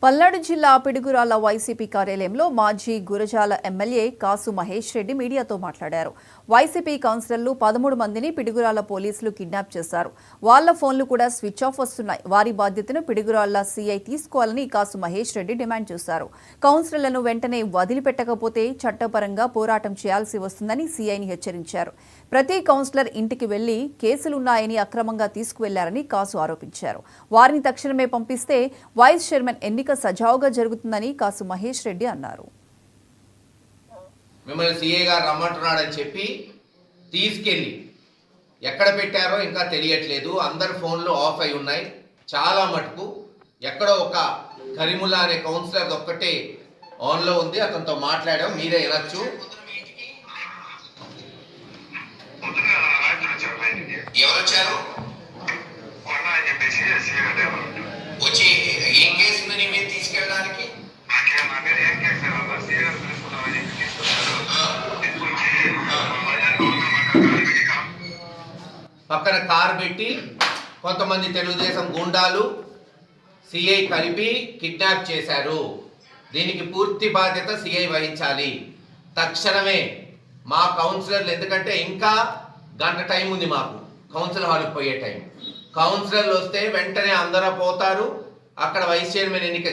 పల్నాడు జిల్లా పిడుగురాళ్ల వైసీపీ కార్యాలయంలో మాజీ గురజాల ఎమ్మెల్యే కాసు మహేష్ రెడ్డి మీడియాతో మాట్లాడారు. వైసీపీ కౌన్సిలర్లు 13 మందిని పిడుగురాళ్ల పోలీసులు కిడ్నాప్ చేశారు. వాళ్ల ఫోన్లు కూడా స్విచ్ ఆఫ్ వస్తున్నాయి. వారి బాధ్యతను పిడుగురాళ్ల సీఐ తీసుకోవాలని కాసు మహేష్ రెడ్డి డిమాండ్ చేశారు. కౌన్సిలర్లను వెంటనే వదిలిపెట్టకపోతే చట్టపరంగా పోరాటం చేయాల్సి వస్తుందని సీఐని హెచ్చరించారు. ప్రతి కౌన్సిలర్ ఇంటికి వెళ్లి కేసులున్నాయని అక్రమంగా తీసుకువెళ్లారని కాసు ఆరోపించారు. వారిని తక్షణమే పంపిస్తే వైస్ చైర్మన్ ఎన్నిక సజావుగా జరుగుతుందని కాసు మహేష్ రెడ్డి అన్నారు. మిమ్మల్ని సీఏ గారు రమ్మంటున్నాడని చెప్పి తీసుకెళ్ళి ఎక్కడ పెట్టారో ఇంకా తెలియట్లేదు. అందరి ఫోన్లు ఆఫ్ అయి ఉన్నాయి. చాలా మటుకు ఎక్కడో ఒక కరీముల్లా అనే కౌన్సిలర్ ఒక్కటే ఆన్లో ఉంది. అతనితో మాట్లాడాం, మీరే వినొచ్చు. ఎవరు వచ్చారు? వచ్చి ఏం కేసు ఉందని మీరు తీసుకెళ్ళడానికి? పక్కన కారు పెట్టి కొంతమంది తెలుగుదేశం గుండాలు సిఐ కలిపి కిడ్నాప్ చేశారు. దీనికి పూర్తి బాధ్యత సిఐ వహించాలి. తక్షణమే మా కౌన్సిలర్లు, ఎందుకంటే ఇంకా గంట టైం ఉంది మాకు కౌన్సిల్ హాల్కి పోయే టైం. కౌన్సిలర్లు వస్తే వెంటనే అందరూ పోతారు. అక్కడ వైస్ చైర్మన్ ఎన్నిక